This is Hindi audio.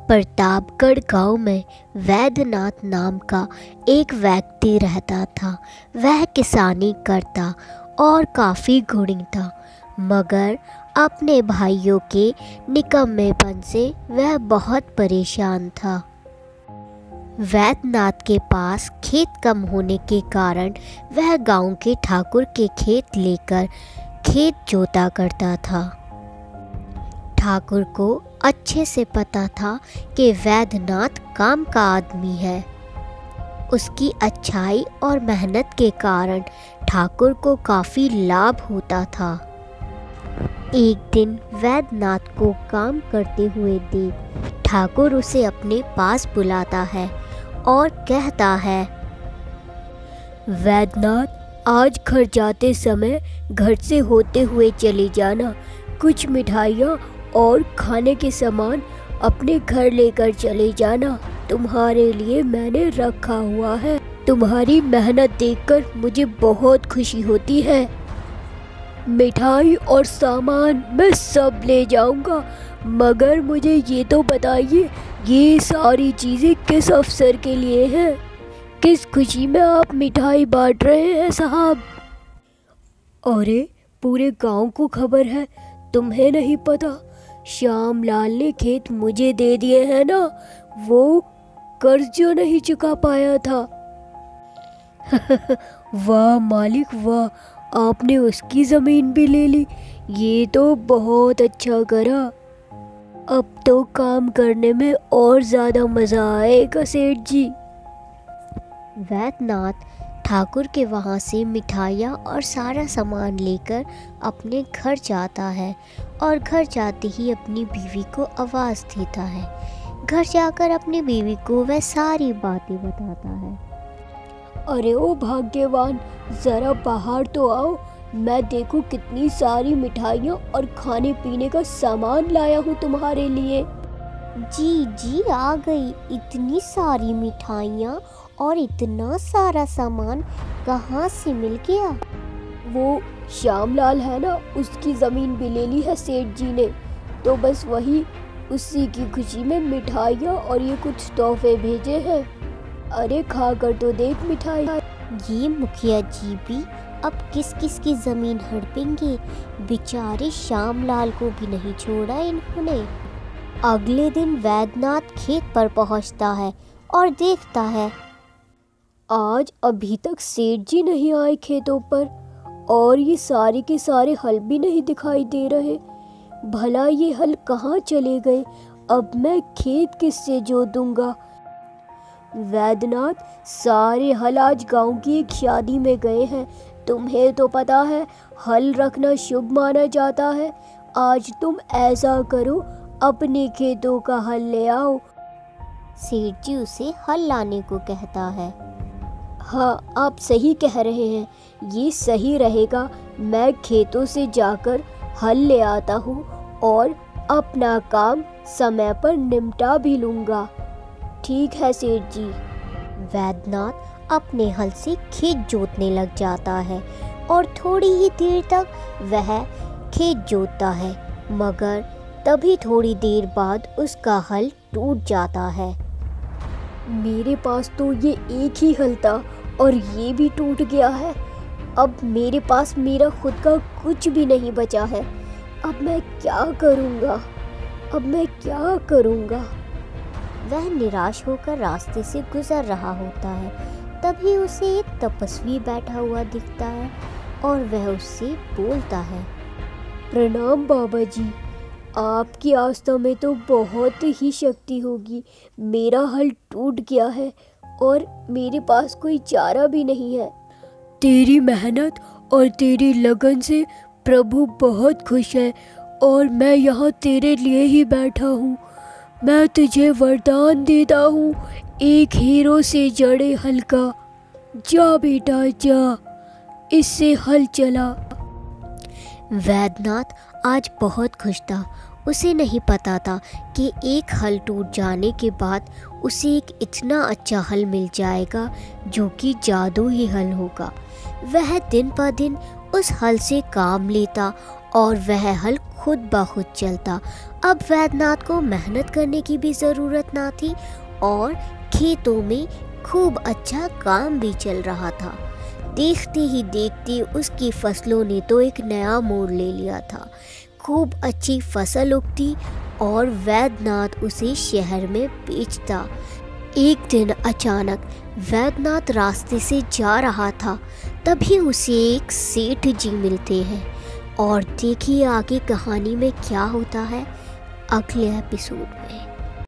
प्रतापगढ़ गांव में वैद्यनाथ नाम का एक व्यक्ति रहता था। वह किसानी करता और काफ़ी गुणी था, मगर अपने भाइयों के निकम्मेपन से वह बहुत परेशान था। वैद्यनाथ के पास खेत कम होने के कारण वह गांव के ठाकुर के खेत लेकर खेत जोता करता था। ठाकुर को अच्छे से पता था कि वैद्यनाथ काम का आदमी है। उसकी अच्छाई और मेहनत के कारण ठाकुर को काफ़ी लाभ होता था। एक दिन वैद्यनाथ को काम करते हुए देख ठाकुर उसे अपने पास बुलाता है और कहता है, वैद्यनाथ, आज घर जाते समय घर से होते हुए चले जाना। कुछ मिठाइयाँ और खाने के सामान अपने घर लेकर चले जाना। तुम्हारे लिए मैंने रखा हुआ है। तुम्हारी मेहनत देखकर मुझे बहुत खुशी होती है। मिठाई और सामान मैं सब ले जाऊंगा, मगर मुझे ये तो बताइए, ये सारी चीज़ें किस अवसर के लिए हैं? किस खुशी में आप मिठाई बांट रहे हैं साहब? अरे, पूरे गांव को खबर है, तुम्हें नहीं पता? श्यामलाल ने खेत मुझे दे दिए हैं ना, वो कर्ज जो नहीं चुका पाया था। वाह मालिक वाह, आपने उसकी ज़मीन भी ले ली। ये तो बहुत अच्छा करा। अब तो काम करने में और ज़्यादा मज़ा आएगा सेठ जी। वैद्यनाथ ठाकुर के वहाँ से मिठाइयाँ और सारा सामान लेकर अपने घर जाता है और घर जाते ही अपनी बीवी को आवाज़ देता है। घर जाकर अपनी बीवी को वह सारी बातें बताता है। अरे ओ भाग्यवान, ज़रा बाहर तो आओ, मैं देखो कितनी सारी मिठाइयाँ और खाने पीने का सामान लाया हूँ तुम्हारे लिए। जी जी, आ गई। इतनी सारी मिठाइयाँ और इतना सारा सामान कहाँ से मिल गया? वो श्यामलाल है ना, उसकी ज़मीन भी ले ली है सेठ जी ने, तो बस वही उसी की खुशी में मिठाइयाँ और ये कुछ तोहफे भेजे हैं। अरे खा कर तो देख मिठाई। ये मुखिया जी भी अब किस किस की ज़मीन हड़पेंगे। बेचारे श्यामलाल को भी नहीं छोड़ा इन्होंने। अगले दिन वैद्यनाथ खेत पर पहुंचता है और देखता है, आज अभी तक सेठ जी नहीं आए खेतों पर और ये सारे के सारे हल भी नहीं दिखाई दे रहे। भला ये हल कहाँ चले गए? अब मैं खेत किससे जोतूंगा? वैद्यनाथ, सारे हल आज गांव की एक शादी में गए हैं। तुम्हें तो पता है हल रखना शुभ माना जाता है। आज तुम ऐसा करो, अपने खेतों का हल ले आओ। सेठ जी उसे हल लाने को कहता है। हाँ, आप सही कह रहे हैं, ये सही रहेगा। मैं खेतों से जाकर हल ले आता हूँ और अपना काम समय पर निपटा भी लूँगा। ठीक है सेठ जी। वैद्यनाथ अपने हल से खेत जोतने लग जाता है और थोड़ी ही देर तक वह खेत जोतता है, मगर तभी थोड़ी देर बाद उसका हल टूट जाता है। मेरे पास तो ये एक ही हल था और ये भी टूट गया है। अब मेरे पास मेरा खुद का कुछ भी नहीं बचा है। अब मैं क्या करूँगा? अब मैं क्या करूँगा? वह निराश होकर रास्ते से गुजर रहा होता है। तभी उसे एक तपस्वी बैठा हुआ दिखता है और वह उससे बोलता है, प्रणाम बाबा जी, आपकी आस्था में तो बहुत ही शक्ति होगी। मेरा हल टूट गया है और मेरे पास कोई चारा भी नहीं है। तेरी मेहनत और तेरी लगन से प्रभु बहुत खुश है और मैं यहाँ तेरे लिए ही बैठा हूँ। मैं तुझे वरदान देता हूँ, एक हीरो से जड़े हल का। जा बेटा जा, इससे हल चला। वैद्यनाथ आज बहुत खुश था। उसे नहीं पता था कि एक हल टूट जाने के बाद उसे एक इतना अच्छा हल मिल जाएगा जो कि जादू ही हल होगा। वह दिन पर दिन उस हल से काम लेता और वह हल खुद ब खुद चलता। अब वैद्यनाथ को मेहनत करने की भी ज़रूरत ना थी और खेतों में खूब अच्छा काम भी चल रहा था। देखते ही देखते उसकी फसलों ने तो एक नया मोड़ ले लिया था। खूब अच्छी फसल उगती और वैद्यनाथ उसे शहर में बेचता। एक दिन अचानक वैद्यनाथ रास्ते से जा रहा था, तभी उसे एक सेठ जी मिलते हैं। और देखिए आगे कहानी में क्या होता है अगले एपिसोड में।